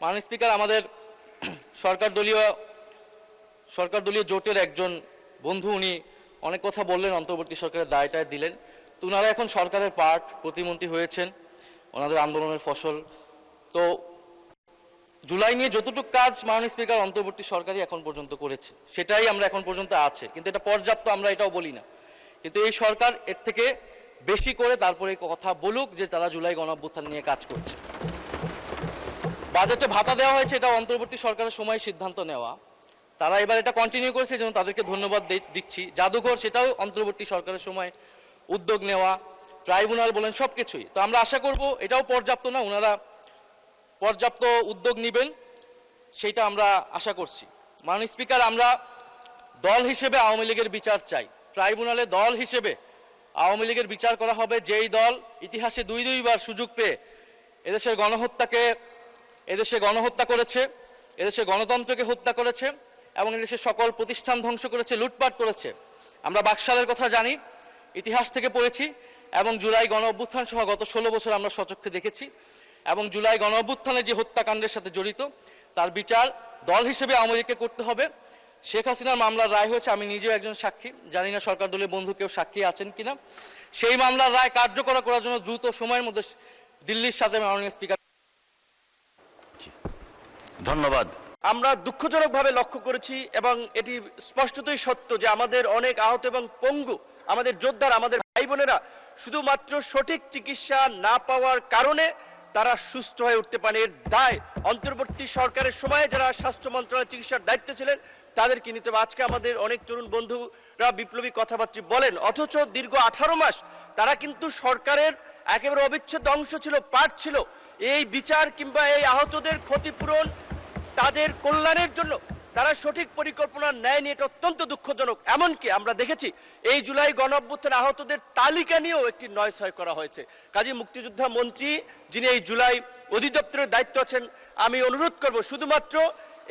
মাননীয় স্পিকার, আমাদের সরকার দলীয় জোটের একজন বন্ধু উনি অনেক কথা বললেন, অন্তর্বর্তী সরকারের দায়টায় দিলেন। তো ওনারা এখন সরকারের পার্ট, প্রতিমন্ত্রী হয়েছেন, ওনাদের আন্দোলনের ফসল। তো জুলাই নিয়ে যতটুকু কাজ মাননীয় স্পিকার অন্তর্বর্তী সরকারই এখন পর্যন্ত করেছে, সেটাই আমরা এখন পর্যন্ত আছে, কিন্তু এটা পর্যাপ্ত আমরা এটাও বলি না। কিন্তু এই সরকার এর থেকে বেশি করে তারপরে কথা বলুক যে তারা জুলাই গণঅভ্যুত্থান নিয়ে কাজ করছে। বাজেটে ভাতা দেওয়া হয়েছে, এটা অন্তর্বর্তী সরকারের সময় সিদ্ধান্ত নেওয়া, তারা এবার এটা কন্টিনিউ করেছে, যেমন তাদেরকে ধন্যবাদ দিচ্ছি। জাদুঘর, সেটাও অন্তর্বর্তী সরকারের সময় উদ্যোগ নেওয়া, ট্রাইব্যুনাল বলেন, সব কিছুই। তো আমরা আশা করব এটাও পর্যাপ্ত না, ওনারা পর্যাপ্ত উদ্যোগ নেবেন, সেইটা আমরা আশা করছি। মাননীয় স্পিকার, আমরা দল হিসেবে আওয়ামী লীগের বিচার চাই। ট্রাইব্যুনালে দল হিসেবে আওয়ামী লীগের বিচার করা হবে, যেই দল ইতিহাসে দুইবার সুযোগ পেয়ে এদেশের গণহত্যা করেছে, এদেশের গণতন্ত্রকে হত্যা করেছে এবং এদেশের সকল প্রতিষ্ঠান ধ্বংস করেছে, লুটপাট করেছে। আমরা বাকশালের কথা জানি, ইতিহাস থেকে পড়েছি, এবং জুলাই গণঅভ্যুত্থান সহ গত 16 বছর আমরা স্বচক্ষে দেখেছি। এবং জুলাই গণঅভ্যুত্থানের যে হত্যাকাণ্ডের সাথে জড়িত, তার বিচার দল হিসেবে আওয়ামী লীগকে করতে হবে। শেখ হাসিনার মামলার রায় হয়েছে, আমি নিজেও একজন সাক্ষী, জানি না সরকার দলীয় বন্ধু কেউ সাক্ষী আছেন কিনা। সেই মামলার রায় কার্যকর করার জন্য দ্রুত সময়ের মধ্যে দিল্লির সাথে মাননীয় স্পিকার। ধন্যবাদ। আমরা দুঃখজনকভাবে লক্ষ্য করেছি এবং এটি স্পষ্টতই সত্য যে আমাদের অনেক আহত এবং পঙ্গু আমাদের যোদ্ধারা, আমাদের ভাই বোনেরা শুধুমাত্র সঠিক চিকিৎসা না পাওয়ার কারণে তারা সুস্থ হয়ে উঠতে পারে। এর দায় অন্তর্বর্তী সরকারের সময়ে যারা স্বাস্থ্য মন্ত্রণালয়ের চিকিৎসার দায়িত্বে ছিলেন তাদেরকে নিতে হবে। আজকে আমাদের অনেক তরুণ বন্ধুরা বিপ্লবী কথাবার্তা বলেন, অথচ দীর্ঘ 18 মাস তারা কিন্তু সরকারের একেবারে অবিচ্ছেদ্য অংশ ছিল, পার্ট ছিল। এই বিচার কিংবা এই আহতদের ক্ষতিপূরণ, তাদের কল্যাণের জন্য তারা সঠিক পরিকল্পনা নেয়নি, এটা অত্যন্ত দুঃখজনক। এমনকি আমরা দেখেছি এই জুলাই গণঅভ্যুত্থান আহতদের তালিকা নিয়েও একটি নয়ছয় করা হয়েছে। কাজী মুক্তিযোদ্ধা মন্ত্রী যিনি এই জুলাই অধিদপ্তরের দায়িত্ব আছেন, আমি অনুরোধ করব শুধুমাত্র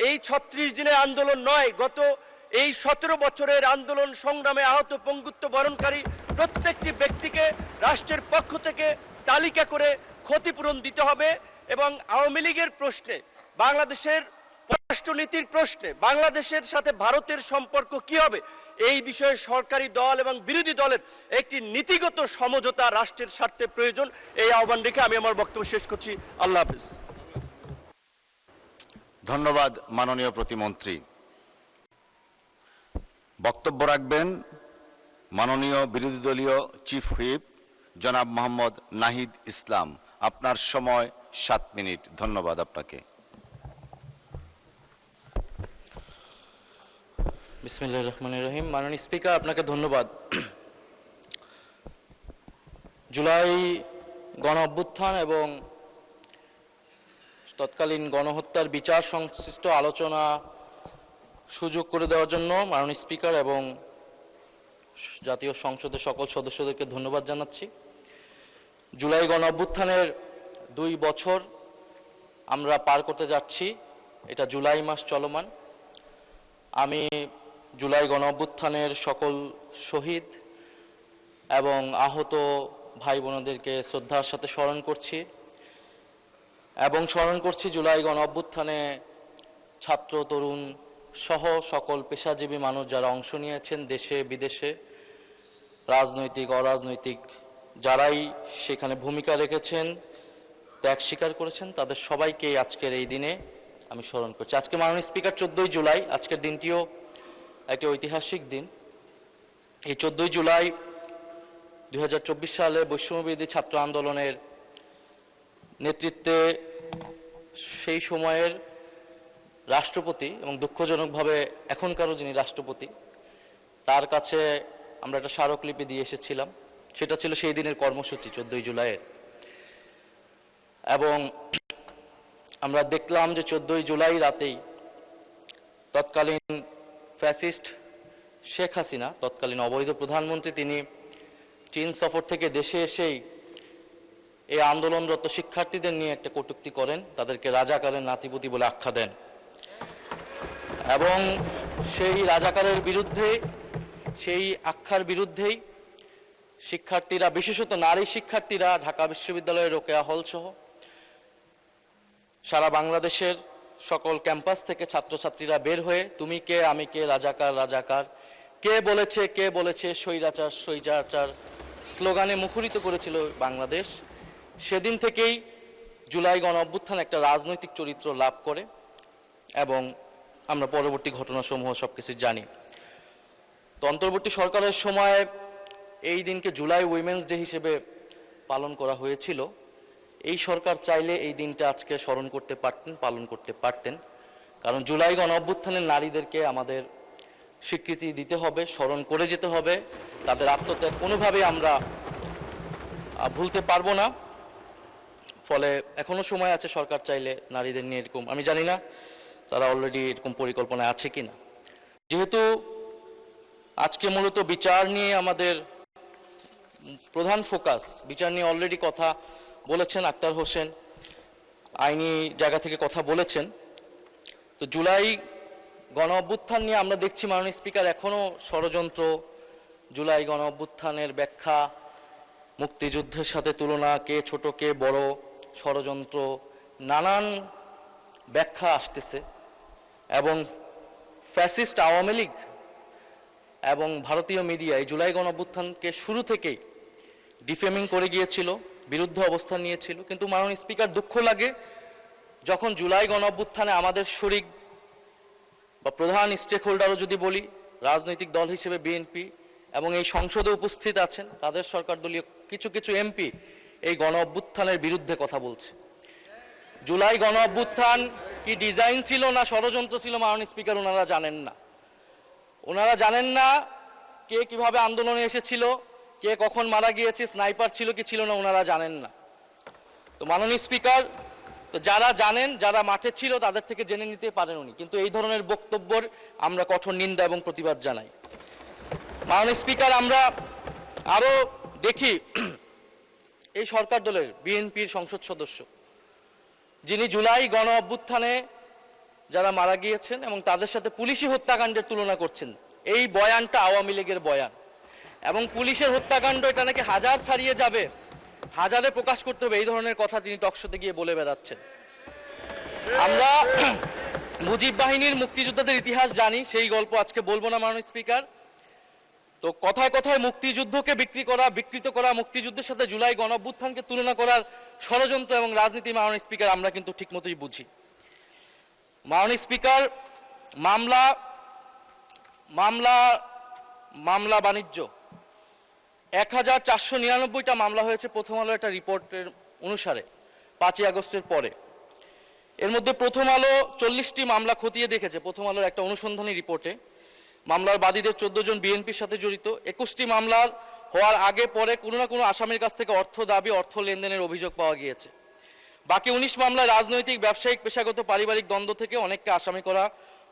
এই 36 দিনের আন্দোলন নয়, গত এই 17 বছরের আন্দোলন সংগ্রামে আহত পঙ্গুত্ব বরণকারী প্রত্যেকটি ব্যক্তিকে রাষ্ট্রের পক্ষ থেকে তালিকা করে ক্ষতিপূরণ দিতে হবে। এবং আওয়ামী লীগের প্রশ্নে, বাংলাদেশের পররাষ্ট্রনীতির প্রশ্নে বাংলাদেশের সাথে ভারতের সম্পর্ক কি হবে, এই বিষয়ে সরকারি দল এবং বিরোধী দলের একটি নীতিগত সমঝোতা রাষ্ট্রের স্বার্থে প্রয়োজন। এই আহ্বান রেখে আমি আমার বক্তব্য শেষ করছি। আল্লাহ হাফেজ। ধন্যবাদ মাননীয় প্রতিমন্ত্রী। বক্তব্য রাখবেন মাননীয় বিরোধী দলীয় চিফ হুইপ জনাব মোহাম্মদ নাহিদ ইসলাম। আপনার সময় 7 মিনিট। ধন্যবাদ আপনাকে। বিসমিল্লাহির রহমানির রহিম। মাননীয় স্পিকার, আপনাকে ধন্যবাদ। জুলাই গণঅভ্যুত্থান এবং তৎকালীন গণহত্যার বিচার সংশ্লিষ্ট আলোচনা সুযোগ করে দেওয়ার জন্য মাননীয় স্পিকার এবং জাতীয় সংসদের সকল সদস্যদেরকে ধন্যবাদ জানাচ্ছি। জুলাই গণঅভ্যুত্থানের 2 বছর আমরা পার করতে যাচ্ছি, এটা জুলাই মাস চলমান। আমি জুলাই গণঅভ্যুত্থানের সকল শহীদ এবং আহত ভাই বোনদেরকে শ্রদ্ধার সাথে স্মরণ করছি এবং স্মরণ করছি জুলাই গণঅভ্যুত্থানে ছাত্র, তরুণ সহ সকল পেশাজীবী মানুষ যারা অংশ নিয়েছেন, দেশে বিদেশে, রাজনৈতিক অরাজনৈতিক যারাই সেখানে ভূমিকা রেখেছেন, ত্যাগ স্বীকার করেছেন, তাদের সবাইকে আজকের এই দিনে আমি স্মরণ করছি। আজকে মাননীয় স্পিকার 14 জুলাই, আজকের দিনটিও একটি ঐতিহাসিক দিন। এই 14 জুলাই 2024 সালে বৈষম্যবিরোধী ছাত্র আন্দোলনের নেতৃত্বে সেই সময়ের রাষ্ট্রপতি এবং দুঃখজনকভাবে এখনকারও যিনি রাষ্ট্রপতি, তার কাছে আমরা একটা স্মারকলিপি দিয়ে এসেছিলাম। সেটা ছিল সেই দিনের কর্মসূচি 14 জুলাইয়ের। এবং আমরা দেখলাম যে 14 জুলাই রাতেই তৎকালীন ফ্যাসিস্ট শেখ হাসিনা, তৎকালীন অবৈধ প্রধানমন্ত্রী, তিনি চীন সফর থেকে দেশে এসেই এই আন্দোলনরত শিক্ষার্থীদের নিয়ে একটা কটূক্তি করেন, তাদেরকে রাজাকারের নাতিপুতি বলে আখ্যা দেন। এবং সেই রাজাকারের বিরুদ্ধে, সেই আখ্যার বিরুদ্ধেই শিক্ষার্থীরা, বিশেষত নারী শিক্ষার্থীরা ঢাকা বিশ্ববিদ্যালয়ের রোকেয়া হল সহ সারা বাংলাদেশের সকল ক্যাম্পাস থেকে ছাত্রছাত্রীরা বের হয়ে তুমি কে আমি কে রাজাকার রাজাকার কে বলেছে স্বৈরাচার স্বৈরাচার স্লোগানে মুখরিত করেছিল বাংলাদেশ। সেদিন থেকেই জুলাই গণ অভ্যুত্থান একটা রাজনৈতিক চরিত্র লাভ করে এবং আমরা পরবর্তী ঘটনাসমূহ সবকিছু জানি। তো অন্তর্বর্তী সরকারের সময় এই দিনকে জুলাই উইমেন্স ডে হিসেবে পালন করা হয়েছিল। এই সরকার চাইলে এই দিনটা আজকে স্মরণ করতে পারতেন, পালন করতে পারতেন, কারণ জুলাই গণ অভ্যুত্থানের নারীদেরকে আমাদের স্বীকৃতি দিতে হবে, স্মরণ করে যেতে হবে। তাদের আত্মত্যাগ কোনোভাবে আমরা ভুলতে পারবো না। ফলে এখনো সময় আছে সরকার চাইলে নারীদের নিয়ে এরকম, আমি জানি না তারা অলরেডি এরকম পরিকল্পনায় আছে কিনা। যেহেতু আজকে মূলত বিচার নিয়ে আমাদের প্রধান ফোকাস, বিচার নিয়ে অলরেডি কথা বলেছেন আক্তার হোসেন, আইনি জায়গা থেকে কথা বলেছেন। তো জুলাই গণ অভ্যুত্থান নিয়ে আমরা দেখছি মাননীয় স্পিকার এখনো ষড়যন্ত্র, জুলাই গণ অভ্যুত্থানের ব্যাখ্যা, মুক্তিযুদ্ধের সাথে তুলনা, কে ছোট কে বড়, ষড়যন্ত্র, নানান ব্যাখ্যা আসতেছে। এবং ফ্যাসিস্ট আওয়ামী লীগ এবং ভারতীয় মিডিয়া এই জুলাই গণ অভ্যুত্থানকে শুরু থেকেই ডিফেমিং করে গিয়েছিল, বিরুদ্ধে অবস্থান নিয়েছিল। কিন্তু মাননীয় স্পিকার দুঃখ লাগে যখন জুলাই গণ অভ্যুত্থানে আমাদের শরিক বা প্রধান স্টেক হোল্ডারও যদি বলি, রাজনৈতিক দল হিসেবে বিএনপি এবং এই সংসদে উপস্থিত আছেন তাদের সরকার দলীয় কিছু কিছু এমপি এই গণ অভ্যুত্থানের বিরুদ্ধে কথা বলছে। জুলাই গণ অভ্যুত্থান কি ডিজাইন ছিল না ষড়যন্ত্র ছিল মাননীয় স্পিকার ওনারা জানেন না। ওনারা জানেন না কে কিভাবে আন্দোলনে এসেছিল, কে কখন মারা গিয়েছে, স্নাইপার ছিল কি ছিল না, ওনারা জানেন না। তো মাননীয় স্পিকার, তো যারা জানেন, যারা মাঠে ছিল তাদের থেকে জেনে নিতে পারেন উনি, কিন্তু এই ধরনের বক্তব্যের আমরা কঠোর নিন্দা এবং প্রতিবাদ জানাই। মাননীয় স্পিকার, আমরা আরো দেখি এই সরকার দলের বিএনপির সংসদ সদস্য যিনি জুলাই গণ অভ্যুত্থানে যারা মারা গিয়েছেন এবং তাদের সাথে পুলিশি হত্যাকাণ্ডের তুলনা করছেন। এই বয়ানটা আওয়ামী লীগের বয়ান এবং পুলিশের হত্যাকাণ্ড এটা নাকি হাজার ছাড়িয়ে যাবে, হাজারে প্রকাশ করতে হবে, এই ধরনের কথা তিনি টকশোতে গিয়ে বলে বেড়াচ্ছেন। আমরা মুজিব বাহিনীর মুক্তিযোদ্ধাদের ইতিহাস জানি, সেই গল্প আজকে বলবো না মাননীয় স্পিকার। তো কথায় কথায় মুক্তিযুদ্ধকে বিকৃত করা, মুক্তিযুদ্ধের সাথে জুলাই গণ অভ্যুত্থানকে তুলনা করার ষড়যন্ত্র এবং রাজনীতি মাননীয় স্পিকার আমরা কিন্তু ঠিকমতোই বুঝি। মাননীয় স্পিকার, মামলা বাণিজ্য 1499টা মামলা হয়েছে প্রথম আলো একটা রিপোর্টের অনুসারে 5ই আগস্টের পরে। এর মধ্যে প্রথম আলো 40টি মামলা খতিয়ে দেখেছে প্রথম আলোর একটা অনুসন্ধানী রিপোর্টে। মামলার বাদীদের 14 জন বিএনপির সাথে জড়িত। 21টি মামলার হওয়ার আগে পরে কোনো না কোনো আসামির কাছ থেকে অর্থ দাবি, অর্থ লেনদেনের অভিযোগ পাওয়া গিয়েছে। বাকি 19 মামলায় রাজনৈতিক, ব্যবসায়িক, পেশাগত, পারিবারিক দ্বন্দ্ব থেকে অনেককে আসামি করা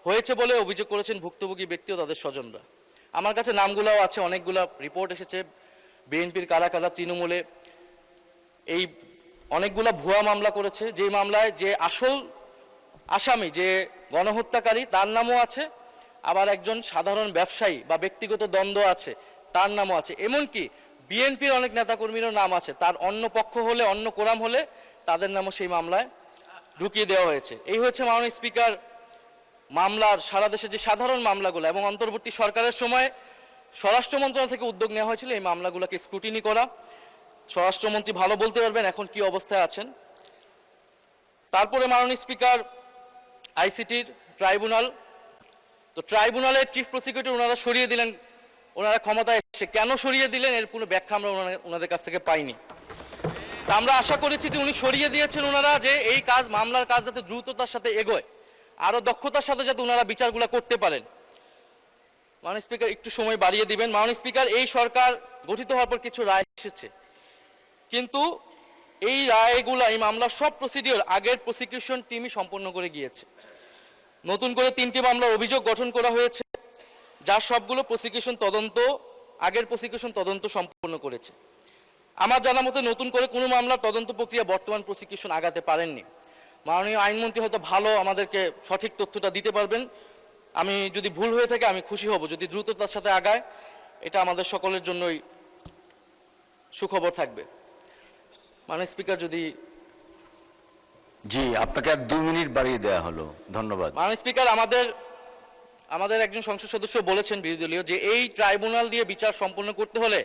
হয়েছে বলে অভিযোগ করেছেন ভুক্তভোগী ব্যক্তি ও তাদের স্বজনরা। আমার কাছে নামগুলোও আছে, অনেকগুলা রিপোর্ট এসেছে বিএনপির কারা কারা তৃণমূলে এই অনেকগুলা ভুয়া মামলা করেছে, যে মামলায় যে আসল আসামি, যে গণহত্যাকারী তার নামও আছে, আবার একজন সাধারণ ব্যবসায়ী বা ব্যক্তিগত দ্বন্দ্ব আছে তার নামও আছে। এমনকি বিএনপির অনেক নেতাকর্মীরও নাম আছে, তার অন্য পক্ষ হলে, অন্য কোরাম হলে তাদের নামও সেই মামলায় ঢুকিয়ে দেওয়া হয়েছে। এই হচ্ছে মাননীয় স্পিকার মামলার সারা দেশে যে সাধারণ মামলাগুলো, এবং অন্তর্বর্তী সরকারের সময় স্বরাষ্ট্র মন্ত্রণালয় থেকে উদ্যোগ নেওয়া হয়েছিল এই মামলাগুলোকে স্ক্রুটিনি করা। স্বরাষ্ট্রমন্ত্রী ভালো বলতে পারবেন এখন কি অবস্থায় আছেন। তারপরে মাননীয় স্পিকার আইসিটির ট্রাইব্যুনাল, তো ট্রাইব্যুনালের চিফ প্রসিকিউটর ওনারা সরিয়ে দিলেন, ওনারা ক্ষমতায় এসে কেন সরিয়ে দিলেন এর কোনো ব্যাখ্যা আমরা ওনাদের কাছ থেকে পাইনি। তা আমরা আশা করেছি যে উনি সরিয়ে দিয়েছেন ওনারা, যে এই কাজ, মামলার কাজ যাতে দ্রুততার সাথে এগোয়, আরো দক্ষতার সাথে যাতে ওনারা বিচারগুলো করতে পারেন। মাননীয় স্পিকার একটু সময় বাড়িয়ে দিবেন। মাননীয় স্পিকার, এই সরকার গঠিত হওয়ার পর কিছু রায় এসেছে, কিন্তু এই রায়গুলা, এই মামলার সব প্রসিডিওর আগের প্রসিকিউশন টিমই সম্পন্ন করে গিয়েছে। নতুন করে 3টি মামলার অভিযোগ গঠন করা হয়েছে, যার সবগুলো প্রসিকিউশন তদন্ত, আগের প্রসিকিউশন তদন্ত সম্পন্ন করেছে। আমার জানা মতে নতুন করে কোনো মামলার তদন্ত প্রক্রিয়া বর্তমান প্রসিকিউশন আগাতে পারেননি। মাননীয় আইনমন্ত্রী হয়তো ভালো আমাদেরকে সঠিক তথ্যটা দিতে পারবেন, আমি যদি ভুল হয়ে থাকে আমি খুশি হব যদি দ্রুততার সাথে আগায়, এটা আমাদের সকলের জন্যই সুখবর থাকবে। মাননীয় স্পিকার, যদি জি, আপনাকে আর 2 মিনিট বাড়িয়ে দেওয়া হলো, ধন্যবাদ। মাননীয় স্পিকার, আমাদের একজন সংসদ সদস্য বলেছেন বিরোধী দলীয় যে এই ট্রাইব্যুনাল দিয়ে বিচার সম্পন্ন করতে হলে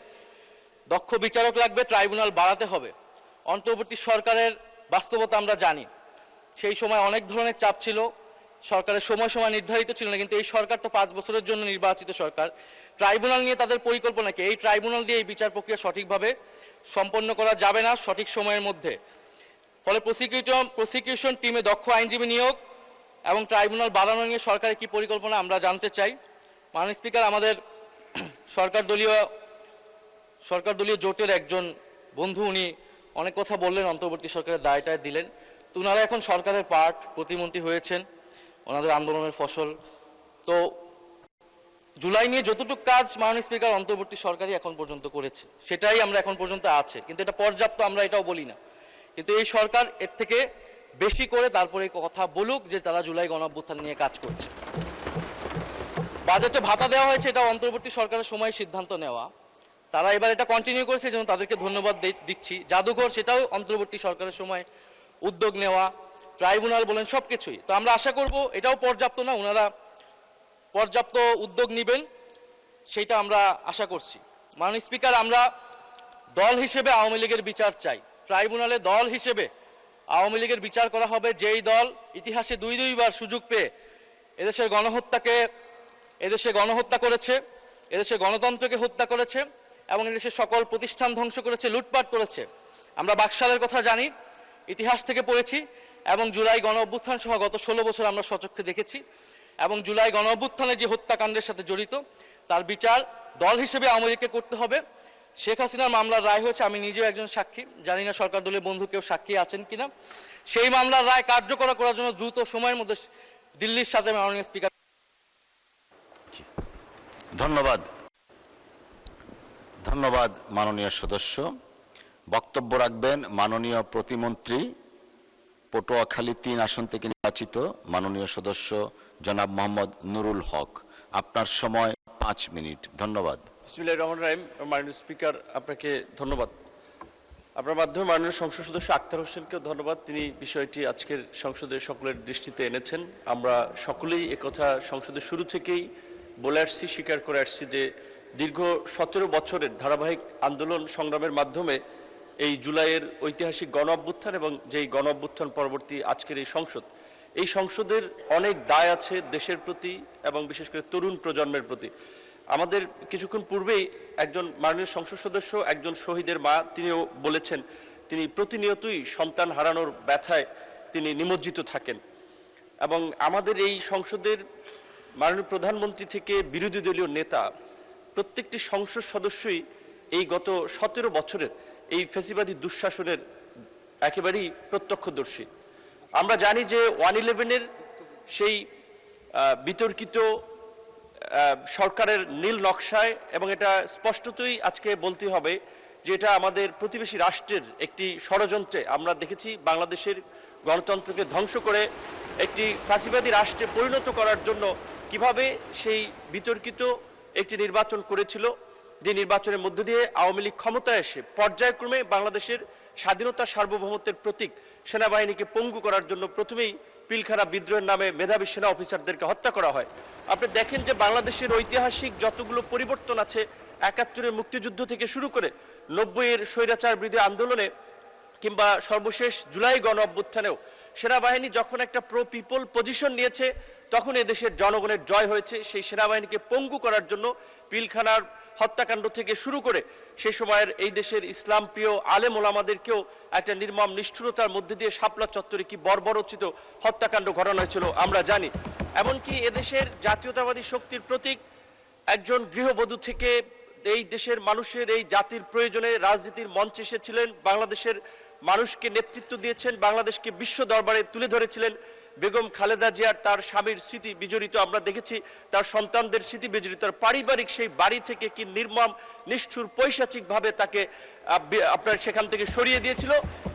দক্ষ বিচারক লাগবে, ট্রাইব্যুনাল বাড়াতে হবে। অন্তর্বর্তী সরকারের বাস্তবতা আমরা জানি, সেই সময় অনেক ধরনের চাপ ছিল, সরকারের সময় নির্ধারিত ছিল না, কিন্তু এই সরকার তো 5 বছরের জন্য নির্বাচিত সরকার। ট্রাইব্যুনাল নিয়ে তাদের পরিকল্পনা কি? এই ট্রাইব্যুনাল দিয়ে এই বিচার প্রক্রিয়া সঠিকভাবে সম্পন্ন করা যাবে না সঠিক সময়ের মধ্যে। ফলে প্রসিকিউশন টিমে দক্ষ আইনজীবী নিয়োগ এবং ট্রাইব্যুনাল বাড়ানো নিয়ে সরকারের কি পরিকল্পনা আমরা জানতে চাই। মাননীয় স্পিকার, আমাদের সরকার দলীয় জোটের একজন বন্ধু, উনি অনেক কথা বললেন, অন্তর্বর্তী সরকারের দায়টায় দিলেন। তো ওনারা এখন সরকারের পার্ট, প্রতিমন্ত্রী হয়েছেন, ওনাদের আন্দোলনের ফসল। তো জুলাই নিয়ে যতটুকু কাজ মাননীয় স্পিকার অন্তর্বর্তী সরকারই এখন পর্যন্ত করেছে, সেটাই আমরা এখন পর্যন্ত আছে, কিন্তু এটা পর্যাপ্ত আমরা এটাও বলি না। কিন্তু এই সরকার এর থেকে বেশি করে তারপরে কথা বলুক যে তারা জুলাই গণঅভ্যুত্থান নিয়ে কাজ করছে। বাজেটে ভাতা দেওয়া হয়েছে, এটা অন্তর্বর্তী সরকারের সময় সিদ্ধান্ত নেওয়া, তারা এবার এটা কন্টিনিউ করেছে, যেন তাদেরকে ধন্যবাদ দিচ্ছি। জাদুঘর, সেটাও অন্তর্বর্তী সরকারের সময় উদ্যোগ নেওয়া, ট্রাইব্যুনাল বলেন, সবকিছুই। তো আমরা আশা করব এটাও পর্যাপ্ত না, ওনারা পর্যাপ্ত উদ্যোগ নেবেন, সেটা আমরা আশা করছি। মাননীয় স্পিকার, আমরা দল হিসেবে আওয়ামী লীগের বিচার চাই। ট্রাইব্যুনালে দল হিসেবে আওয়ামী লীগের বিচার করা হবে, যেই দল ইতিহাসে দুইবার সুযোগ পেয়ে এদেশে গণহত্যা করেছে, এদেশে গণতন্ত্রকে হত্যা করেছে এবং এদেশের সকল প্রতিষ্ঠান ধ্বংস করেছে, লুটপাট করেছে। আমরা বাকশালের কথা জানি, ইতিহাস থেকে পড়েছি, এবং জুলাই গণঅভ্যুত্থান সহ গত 16 বছর আমরা সচক্ষে দেখেছি। এবং জুলাই গণঅভ্যুত্থানের যে হত্যাকাণ্ডের সাথে জড়িত, তার বিচার দল হিসেবে আওয়ামী লীগকে করতে হবে। শেখ হাসিনার মামলার রায় হয়েছে, আমি নিজেও একজন সাক্ষী, জানি না সরকার দলের বন্ধু কেউ সাক্ষী আছেন কিনা। সেই মামলার রায় কার্যকর করার জন্য দ্রুত সময়ের মধ্যে দিল্লির সাথে মাননীয় স্পিকার। ধন্যবাদ মাননীয় সদস্য। বক্তব্য রাখবেন মাননীয় প্রতিমন্ত্রী, পটুয়াখালী 3 আসন থেকে নির্বাচিত মাননীয় সদস্য জনাব মোহাম্মদ নুরুল হক। আপনার সময় 5 মিনিট। ধন্যবাদ। বিসমিল্লাহির রহমানির রহিম। মাননীয় স্পিকার, আপনাকে ধন্যবাদ। আপনার মাধ্যমে মাননীয় সংসদ সদস্য আক্তার হোসেনকেও ধন্যবাদ, তিনি বিষয়টি আজকের সংসদের সকলের দৃষ্টিতে এনেছেন। আমরা সকলেই একথা সংসদের শুরু থেকেই বলে আসছি, স্বীকার করে আসছি যে দীর্ঘ 17 বছরের ধারাবাহিক আন্দোলন সংগ্রামের মাধ্যমে এই জুলাইয়ের ঐতিহাসিক গণ অভ্যুত্থান এবং যেই গণ অভ্যুত্থান পরবর্তী আজকের এই সংসদের অনেক দায় আছে দেশের প্রতি এবং বিশেষ করে তরুণ প্রজন্মের প্রতি। আমাদের কিছুক্ষণ পূর্বেই একজন মাননীয় সংসদ সদস্য, একজন শহীদের মা, তিনিও বলেছেন তিনি প্রতিনিয়তই সন্তান হারানোর ব্যথায় তিনি নিমজ্জিত থাকেন। এবং আমাদের এই সংসদের মাননীয় প্রধানমন্ত্রী থেকে বিরোধী দলীয় নেতা, প্রত্যেকটি সংসদ সদস্যই এই গত 17 বছরের এই ফ্যাসিবাদী দুঃশাসনের একেবারেই প্রত্যক্ষদর্শী। আমরা জানি যে 111-এর সেই বিতর্কিত সরকারের নীল নকশায়, এবং এটা স্পষ্টতই আজকে বলতে হবে যে এটা আমাদের প্রতিবেশী রাষ্ট্রের একটি ষড়যন্ত্রে আমরা দেখেছি বাংলাদেশের গণতন্ত্রকে ধ্বংস করে একটি ফ্যাসিবাদী রাষ্ট্রে পরিণত করার জন্য কিভাবে সেই বিতর্কিত একটি নির্বাচন করেছিল, যে নির্বাচনের মধ্য দিয়ে আওয়ামী লীগ ক্ষমতায় এসে পর্যায়ক্রমে বাংলাদেশের স্বাধীনতা সার্বভৌমত্বের প্রতীক সেনাবাহিনীকে পঙ্গু করার জন্য প্রথমেই পিলখানা বিদ্রোহের নামে মেধাবী সেনা অফিসারদেরকে হত্যা করা হয়। আপনি দেখেন যে বাংলাদেশের ঐতিহাসিক যতগুলো পরিবর্তন আছে, 71-এর মুক্তিযুদ্ধ থেকে শুরু করে 90-এর স্বৈরাচার বিরোধী আন্দোলনে কিংবা সর্বশেষ জুলাই গণ অভ্যুত্থানেও সেনাবাহিনী যখন একটা প্রো পিপল পজিশন নিয়েছে, তখন এদেশের জনগণের জয় হয়েছে। সেই সেনাবাহিনীকে পঙ্গু করার জন্য পিলখানার হত্যাকাণ্ড থেকে শুরু করে সেই সময়ের এই দেশের ইসলাম প্রিয় আলেম ওলামাদেরকেও একটা নির্মম নিষ্ঠুরতার মধ্যে দিয়ে শাপলা চত্বরে কি বর্বরোচিত হত্যাকাণ্ড ঘটানো হয়েছিল আমরা জানি। এমনকি এদেশের জাতীয়তাবাদী শক্তির প্রতীক একজন গৃহবধূ থেকে এই দেশের মানুষের, এই জাতির প্রয়োজনে রাজনীতির মঞ্চে এসেছিলেন, বাংলাদেশের মানুষকে নেতৃত্ব দিয়েছেন, বাংলাদেশকে বিশ্ব দরবারে তুলে ধরেছিলেন বেগম খালেদা জিয়ার, তার স্বামীর স্মৃতি বিজড়িত আমরা দেখেছি, তার সন্তানদের স্মৃতি বিজড়িত পারিবারিক সেই বাড়ি থেকে কি নির্মম নিষ্ঠুর পৈশাচিকভাবে তাকে আপনার সেখান থেকে সরিয়ে দিয়েছিল।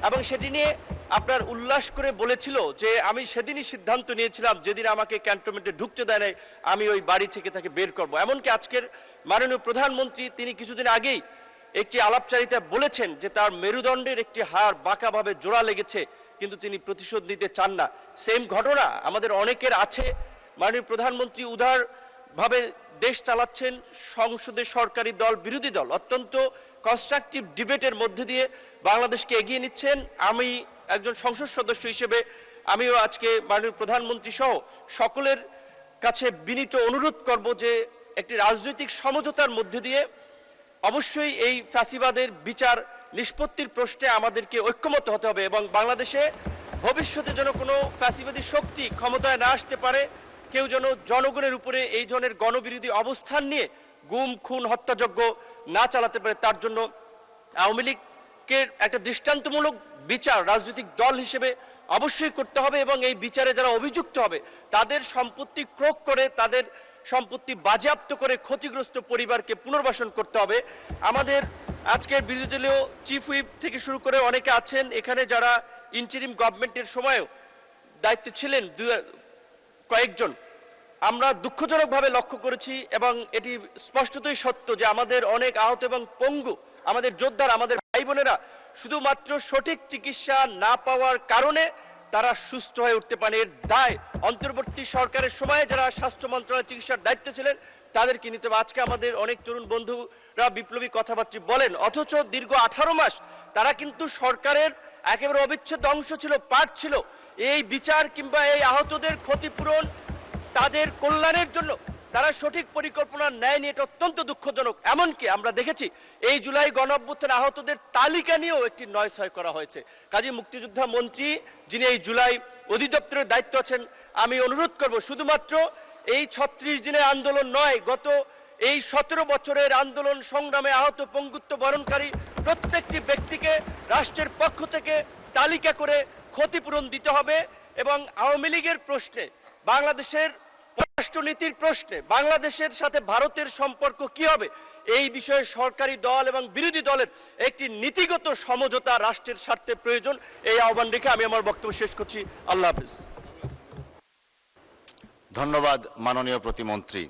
এবং সেটি নিয়ে আপনার উল্লাস করে বলেছিল যে আমি সেদিনই সিদ্ধান্ত নিয়েছিলাম, যেদিন আমাকে ক্যান্টনমেন্টে ঢুকতে দেয় নাই, আমি ওই বাড়ি থেকে তাকে বের করব। এমনকি আজকের মাননীয় প্রধানমন্ত্রী তিনি কিছুদিন আগেই একটি আলাপচারিতা বলেছেন যে তার মেরুদণ্ডের একটি হাড় বাঁকাভাবে জোড়া লেগেছে, কিন্তু তিনি প্রতিশোধ নিতে চান না। সেম ঘটনা আমাদের অনেকের আছে। মাননীয় প্রধানমন্ত্রী উদারভাবে দেশ চালাচ্ছেন, সংসদে সরকারি দল বিরোধী দল অত্যন্ত কনস্ট্রাকটিভ ডিবেটের মধ্যে দিয়ে বাংলাদেশকে এগিয়ে নিচ্ছেন। আমি একজন সংসদ সদস্য হিসেবে আমিও আজকে মাননীয় প্রধানমন্ত্রী সহ সকলের কাছে বিনীত অনুরোধ করব যে একটি রাজনৈতিক সমঝোতার মধ্যে দিয়ে অবশ্যই এই ফ্যাসিবাদের বিচার নিষ্পত্তির প্রশ্নে আমাদেরকে ঐক্যমত হতে হবে এবং বাংলাদেশে ভবিষ্যতে যেন কোনো ফ্যাসিবাদী শক্তি ক্ষমতায় না আসতে পারে, কেউ যেন জনগণের উপরে এই ধরনের গণবিরোধী অবস্থান নিয়ে গুম খুন হত্যাযজ্ঞ না চালাতে পারে। তার জন্য আওয়ামী লীগের একটা দৃষ্টান্তমূলক বিচার রাজনৈতিক দল হিসেবে অবশ্যই করতে হবে এবং এই বিচারে যারা অভিযুক্ত হবে তাদের সম্পত্তি ক্রোক করে, তাদের সম্পত্তি বাজেয়াপ্ত করে ক্ষতিগ্রস্ত পরিবারকে পুনর্বাসন করতে হবে। আমাদের আজকের বিরোধী দলীয় চিফ হুইপ থেকে শুরু করে অনেকে আছেন এখানে যারা ইন্টারিম গভর্নমেন্টের সময়ও দায়িত্বে ছিলেন কয়েকজন। আমরা দুঃখজনকভাবে লক্ষ্য করেছি এবং এটি স্পষ্টতই সত্য যে আমাদের অনেক আহত এবং পঙ্গু আমাদের যোদ্ধারা, আমাদের ভাই বোনেরা শুধুমাত্র সঠিক চিকিৎসা না পাওয়ার কারণে তারা সুস্থ হয়ে উঠতে পারে। এর দায় অন্তর্বর্তী সরকারের সময়ে যারা স্বাস্থ্য মন্ত্রণালয়ের চিকিৎসার দায়িত্বে ছিলেন তাদেরকে নিতে হবে। আজকে আমাদের অনেক তরুণ বন্ধুরা বিপ্লবী কথাবার্তা বলেন, অথচ দীর্ঘ 18 মাস তারা কিন্তু সরকারের একেবারে অবিচ্ছেদ্য অংশ ছিল, পার্ট ছিল। এই বিচার কিংবা এই আহতদের ক্ষতিপূরণ, তাদের কল্যাণের জন্য তারা সঠিক পরিকল্পনা নেয়নি। এটা অত্যন্ত দুঃখজনক। এমনকি আমরা দেখেছি এই জুলাই গণঅভ্যুত্থানে আহতদের তালিকা নিয়েও একটি নয়ছয় করা হয়েছে। কাজী মুক্তিযোদ্ধা মন্ত্রী যিনি এই জুলাই অধিদপ্তরের দায়িত্ব আছেন, আমি অনুরোধ করব শুধুমাত্র এই 36 দিনের আন্দোলন নয়, গত এই 17 বছরের আন্দোলন সংগ্রামে আহত পঙ্গুত্ব বরণকারী প্রত্যেকটি ব্যক্তিকে রাষ্ট্রের পক্ষ থেকে তালিকা করে ক্ষতিপূরণ দিতে হবে এবং আওয়ামী লীগের প্রশ্নে, বাংলাদেশের পররাষ্ট্রনীতির প্রশ্নে বাংলাদেশের সাথে ভারতের সম্পর্ক কি হবে এই বিষয়ে সরকারি দল এবং বিরোধী দলের একটি নীতিগত সমঝোতা রাষ্ট্রের স্বার্থে প্রয়োজন। এই আহ্বান রেখে আমি আমার বক্তব্য শেষ করছি। আল্লাহ হাফেজ। ধন্যবাদ মাননীয় প্রতিমন্ত্রী।